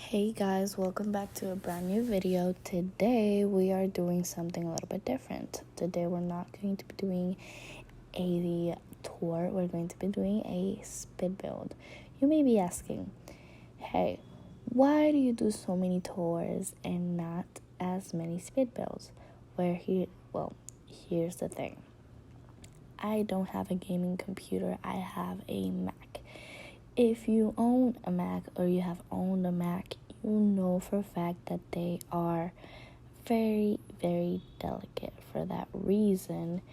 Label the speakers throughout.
Speaker 1: Hey guys, welcome back to a brand new video. Today we are doing something a little bit different. Today we're not going to be doing a tour, we're going to be doing a spit build. You may be asking, hey, why do you do so many tours and not as many spit builds? Here's the thing. I don't have a gaming computer, I have a Mac. If you own a Mac or you have owned a Mac, you know for a fact that they are very, very delicate. For that reason,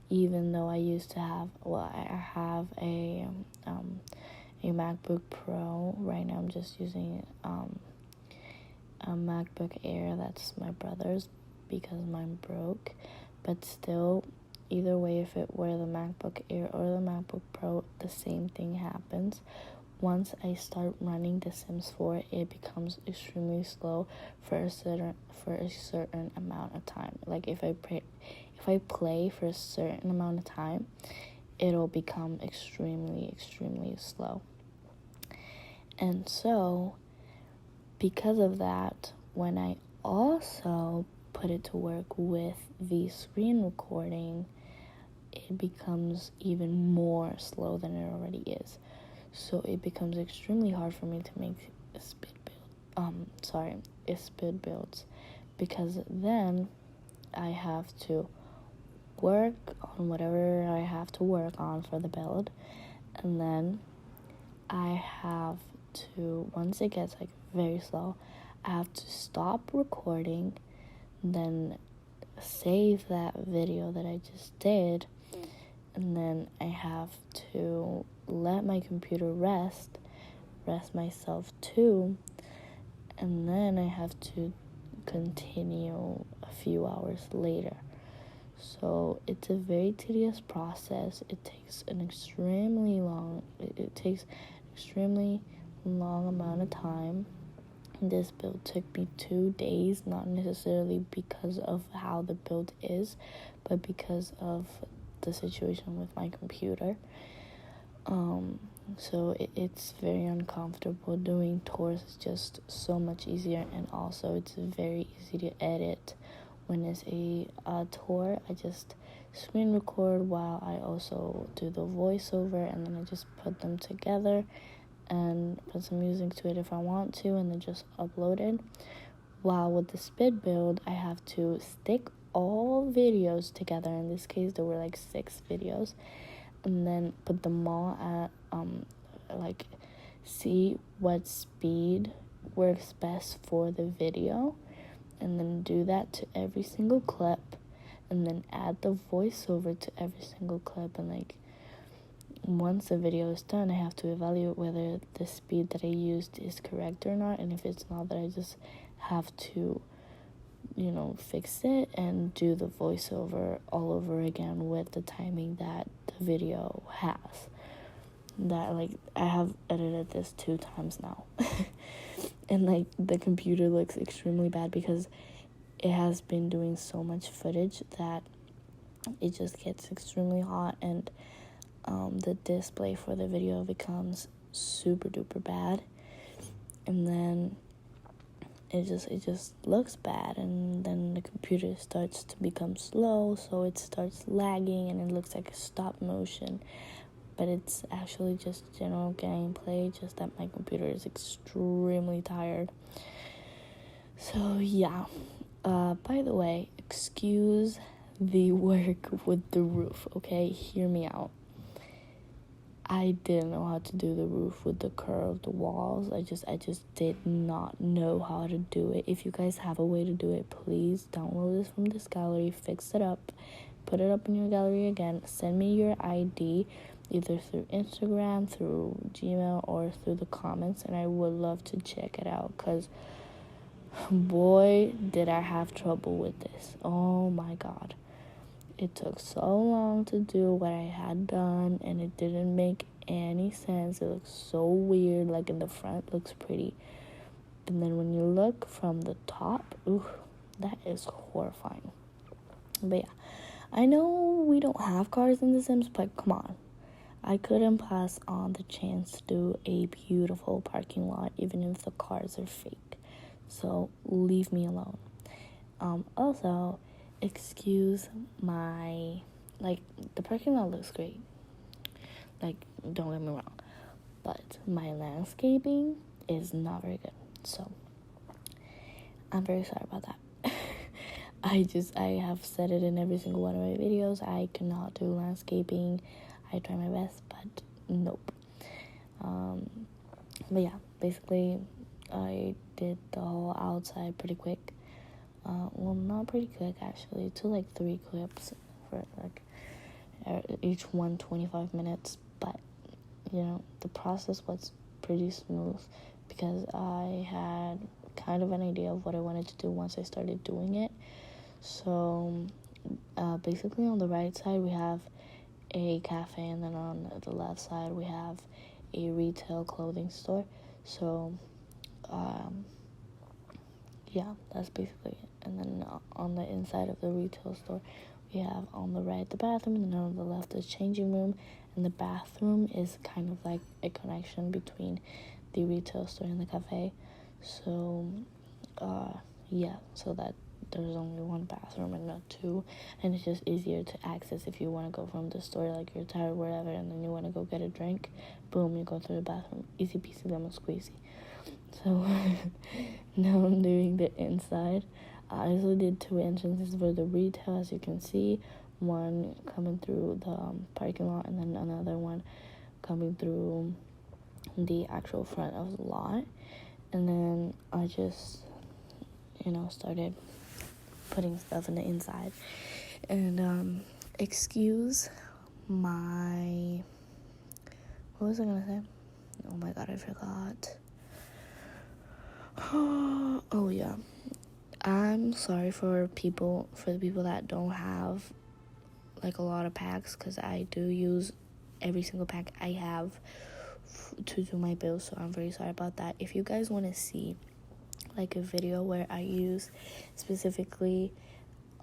Speaker 1: even though I used to have, I have a MacBook Pro. Right now I'm just using a MacBook Air. That's my brother's because mine broke. But still, either way, if it were the MacBook Air or the MacBook Pro, the same thing happens. Once I start running The Sims 4, it becomes extremely slow for a certain amount of time. Like if I play for a certain amount of time, it'll become extremely slow. And so, because of that, when I also put it to work with the screen recording, it becomes even more slow than it already is. So it becomes extremely hard for me to make spit builds, because then I have to work on whatever I have to work on for the build, and then I have to, once it gets like very slow, I have to stop recording, then save that video that I just did, and then I have to let my computer rest myself too, and then I have to continue a few hours later. So it's a very tedious process. It takes an extremely long amount of time. This build took me 2 days, not necessarily because of how the build is, but because of the situation with my computer. So it's very uncomfortable. Doing tours is just so much easier, and also it's very easy to edit. When it's a tour, I just screen record while I also do the voiceover, and then I just put them together and put some music to it if I want to, and then just upload it. While with the spit build, I have to stick all videos together. In this case, there were like 6 videos, and then put them all at see what speed works best for the video, and then do that to every single clip, and then add the voiceover to every single clip. And once the video is done, I have to evaluate whether the speed that I used is correct or not, and if it's not, that I just have to fix it and do the voiceover all over again with the timing that the video has. That I have edited this 2 times now. And the computer looks extremely bad because it has been doing so much footage that it just gets extremely hot, and the display for the video becomes super duper bad, and then it just looks bad, and then the computer starts to become slow, so it starts lagging and it looks like a stop motion, but it's actually just general gameplay, just that my computer is extremely tired. So yeah, by the way, excuse the work with the roof, okay? Hear me out. I didn't know how to do the roof with the curved walls. I just did not know how to do it. If you guys have a way to do it, please download this from this gallery, fix it up, put it up in your gallery again, send me your ID, either through Instagram, through Gmail, or through the comments, and I would love to check it out, because boy, did I have trouble with this. Oh my god. It took so long to do what I had done, and it didn't make any sense. It looks so weird. In the front looks pretty, but then when you look from the top, that is horrifying. But yeah, I know we don't have cars in The Sims, but come on. I couldn't pass on the chance to do a beautiful parking lot, even if the cars are fake. So leave me alone. Also, excuse my, like, the parking lot looks great. Like, don't get me wrong. But my landscaping is not very good. So, I'm very sorry about that. I have said it in every single one of my videos. I cannot do landscaping. I try my best, but nope. But yeah, basically, I did the whole outside pretty quick. Well, not pretty quick, actually. It took like 3 clips for like each one 25 minutes. But, you know, the process was pretty smooth because I had kind of an idea of what I wanted to do once I started doing it. So, basically on the right side, we have a cafe, and then on the left side, we have a retail clothing store. So, yeah, that's basically it. And then on the inside of the retail store, we have on the right the bathroom, and then on the left the changing room. And the bathroom is kind of like a connection between the retail store and the cafe. So, yeah, so that there's only one bathroom and not 2, and it's just easier to access if you want to go from the store, like you're tired or whatever, and then you want to go get a drink. Boom, you go through the bathroom. Easy peasy lemon squeezy. So now I'm doing the inside. I also did 2 entrances for the retail, as you can see. One coming through the parking lot, and then another one coming through the actual front of the lot. And then I just, started putting stuff in the inside. And excuse my, what was I gonna say? Oh my god, I forgot. Oh yeah, I'm sorry for the people that don't have like a lot of packs, because I do use every single pack I have to do my build, so I'm very sorry about that. If you guys want to see like a video where I use specifically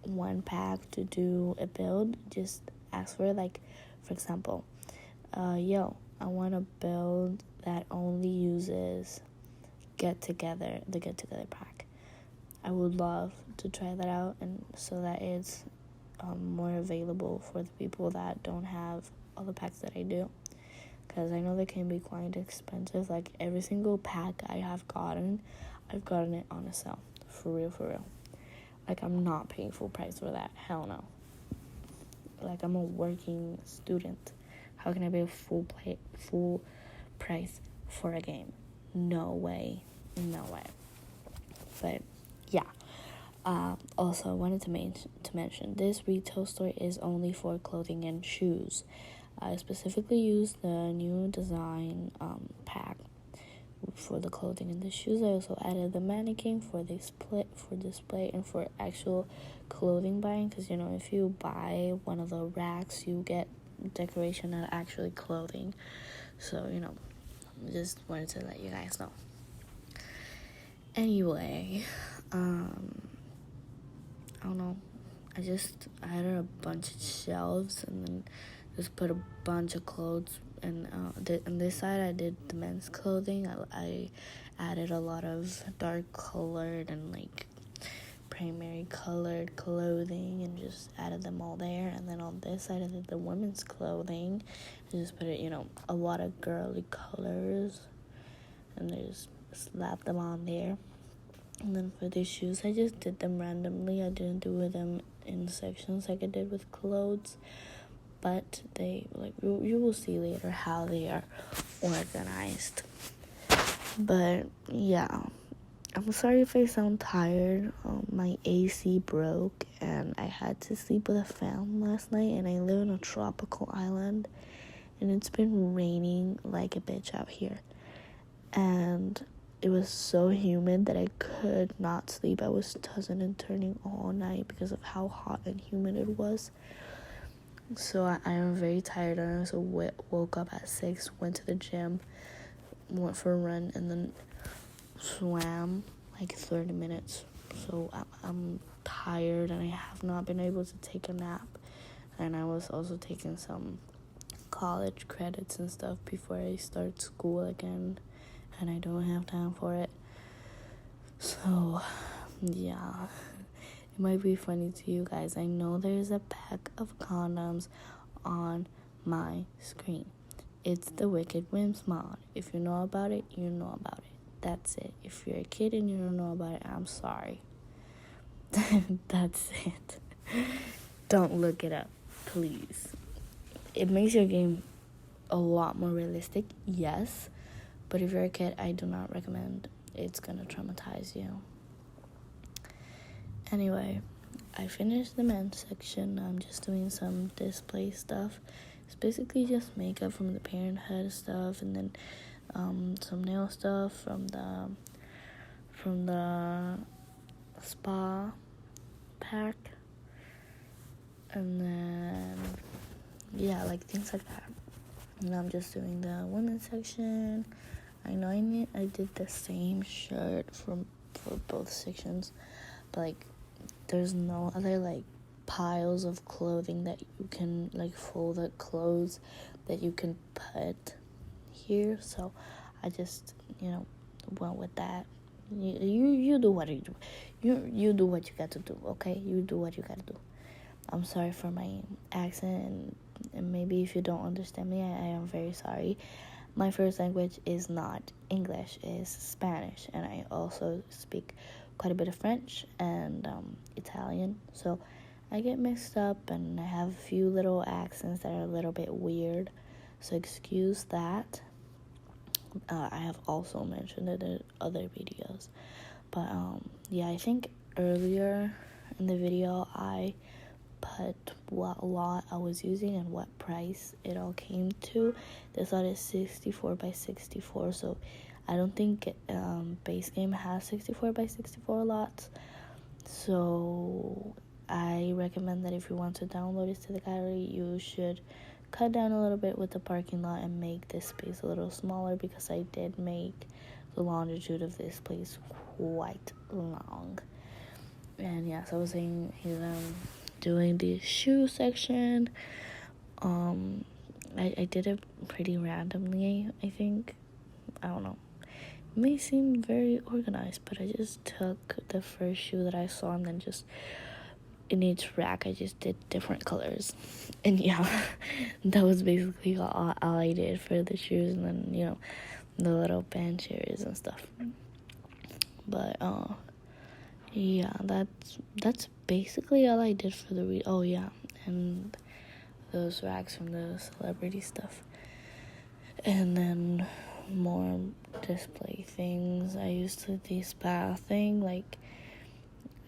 Speaker 1: one pack to do a build, just ask for it. Like, for example, I want a build that only uses the get together pack. I would love to try that out, and so that it's more available for the people that don't have all the packs that I do, because I know they can be quite expensive. Like, every single pack I've gotten it on a sale, for real. Like, I'm not paying full price for that. Hell no. Like, I'm a working student. How can I pay full price for a game? No way. But yeah. Also, I wanted to mention this retail store is only for clothing and shoes. I specifically used the new design pack for the clothing and the shoes. I also added the mannequin for display and for actual clothing buying, because if you buy one of the racks, you get decoration and actually clothing. So just wanted to let you guys know. Anyway, I don't know, I added a bunch of shelves and then just put a bunch of clothes. And on this side, I did the men's clothing. I added a lot of dark colored and like primary colored clothing and just added them all there. And then on this side, I did the women's clothing. I just put it, a lot of girly colors, and I just slapped them on there. And then for the shoes, I just did them randomly. I didn't do them in sections like I did with clothes. But they, you will see later how they are organized. But yeah, I'm sorry if I sound tired. My AC broke and I had to sleep with a fan last night, and I live in a tropical island, and it's been raining like a bitch out here. And it was so humid that I could not sleep. I was tossing and turning all night because of how hot and humid it was. So I am very tired. I also woke up at 6, went to the gym, went for a run, and then swam like 30 minutes. So I'm tired, and I have not been able to take a nap. And I was also taking some college credits and stuff before I start school again, and I don't have time for it. So, yeah, it might be funny to you guys. I know there's a pack of condoms on my screen. It's the Wicked Whims mod. If you know about it, you know about it. That's it. If you're a kid and you don't know about it, I'm sorry. That's it. Don't look it up, please. It makes your game a lot more realistic, yes. But if you're a kid, I do not recommend. It's gonna traumatize you. Anyway, I finished the men's section. I'm just doing some display stuff. It's basically just makeup from the Parenthood stuff, and then some nail stuff from the spa pack, and then like things like that. And I'm just doing the women's section. I know I did the same shirt for both sections, but like there's no other like piles of clothing that you can like folded clothes that you can put here, so I just went with that. You do what you do. You do what you got to do, okay? You do what you got to do. I'm sorry for my accent, and maybe if you don't understand me, I am very sorry. My first language is not English, it's Spanish, and I also speak quite a bit of French and Italian, so I get mixed up, and I have a few little accents that are a little bit weird, so excuse that. I have also mentioned it in other videos, but I think earlier in the video I put what lot I was using and what price it all came to. This lot is 64 by 64, so I don't think base game has 64 by 64 lots, so I recommend that if you want to download it to the gallery, you should cut down a little bit with the parking lot and make this space a little smaller, because I did make the longitude of this place quite long. And so I was saying he's doing the shoe section. I did it pretty randomly, I think. I don't know. It may seem very organized, but I just took the first shoe that I saw, and then just in each rack I just did different colors, and that was basically all I did for the shoes, and then the little band chairs and stuff. But that's basically all I did for the and those racks from the celebrity stuff, and then more display things. I used the spa thing, like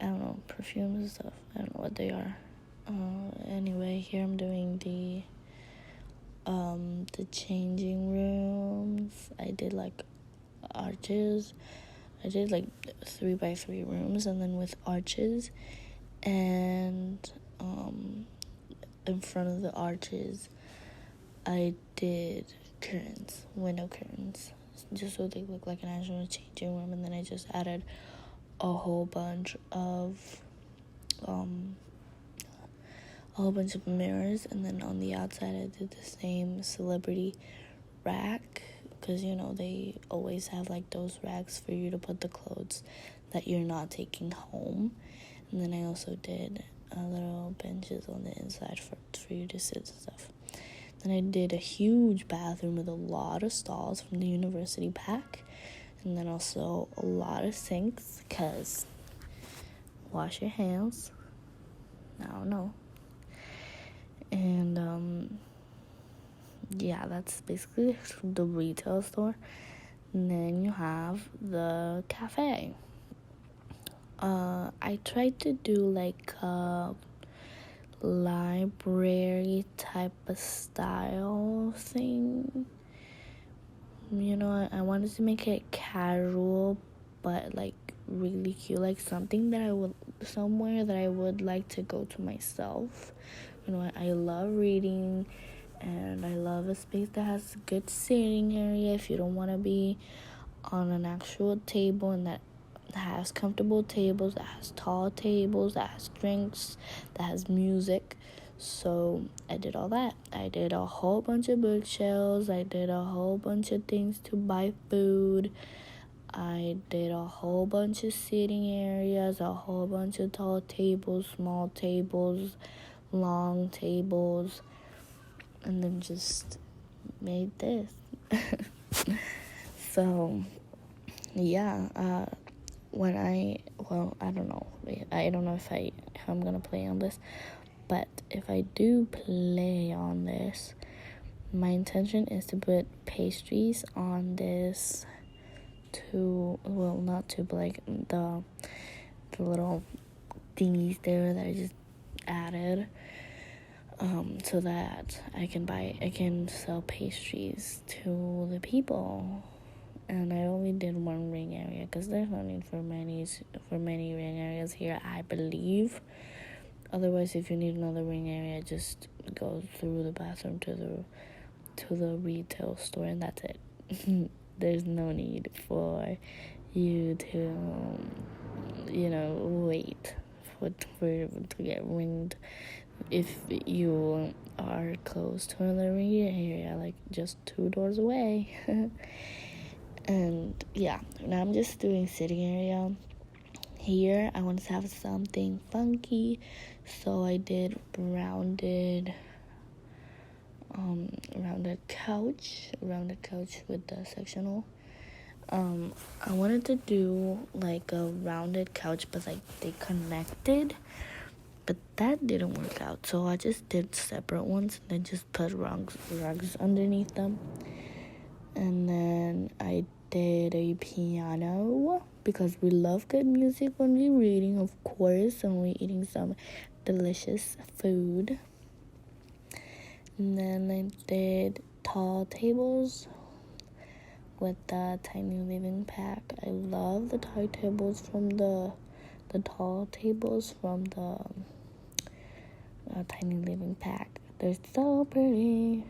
Speaker 1: I don't know, perfumes and stuff. I don't know what they are. Anyway, here I'm doing the changing rooms. I did like arches. I did like 3x3 rooms, and then with arches, and in front of the arches I did curtains, window curtains, just so they look like an actual changing room. And then I just added a whole bunch of mirrors, and then on the outside I did the same celebrity rack, because they always have like those racks for you to put the clothes that you're not taking home. And then I also did little benches on the inside for you to sit and stuff. Then I did a huge bathroom with a lot of stalls from the university pack, and then also a lot of sinks, because wash your hands. I don't know. And that's basically the retail store. And then you have the cafe. I tried to do like a library type of style thing. I wanted to make it casual, but like really cute, like somewhere that I would like to go to myself. I love reading, and I love a space that has a good sitting area if you don't want to be on an actual table, and that has comfortable tables, that has tall tables, that has drinks, that has music. So I did all that. I did a whole bunch of bookshelves. I did a whole bunch of things to buy food. I did a whole bunch of sitting areas, a whole bunch of tall tables, small tables, long tables, and then just made this. So, yeah, I don't know. I don't know if I'm gonna play on this, but if I do play on this, my intention is to put pastries on this not two, but like the little thingies there that I just added, so that I can sell pastries to the people. And I only did one ring area because there's no need for many ring areas here, I believe. Otherwise, if you need another ring area, just go through the bathroom to the retail store, and that's it. There's no need for you to wait to get ringed if you are close to another ring area, like just 2 doors away. And yeah, now I'm just doing sitting area. Here I wanted to have something funky, so I did rounded couch with the sectional. I wanted to do like a rounded couch, but like they connected, but that didn't work out, so I just did separate ones and then just put rugs underneath them. And then I did a piano because we love good music when we're reading, of course, and we're eating some delicious food. And then I did tall tables with the tiny living pack. I love the tall tables from the tiny living pack. They're so pretty.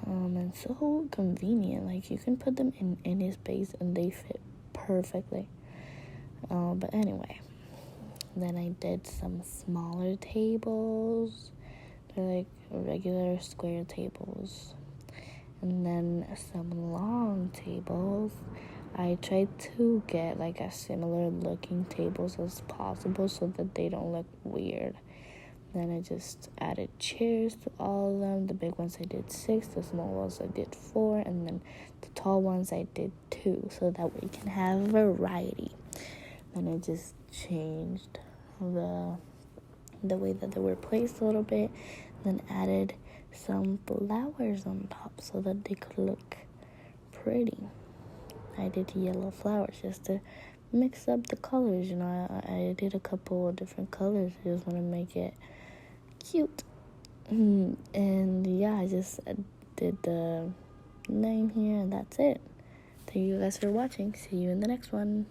Speaker 1: And so convenient. Like, you can put them in any space and they fit perfectly. But anyway, then I did some smaller tables. They're like regular square tables. And then some long tables. I tried to get like a similar looking tables as possible so that they don't look weird. Then I just added chairs to all of them. The big ones I did 6, the small ones I did 4, and then the tall ones I did 2, so that we can have variety. Then I just changed the way that they were placed a little bit, then added some flowers on top so that they could look pretty. I did yellow flowers just to mix up the colors. I did a couple of different colors. I just want to make it cute. And yeah, I just did the name here, and that's it. Thank you guys for watching. See you in the next one.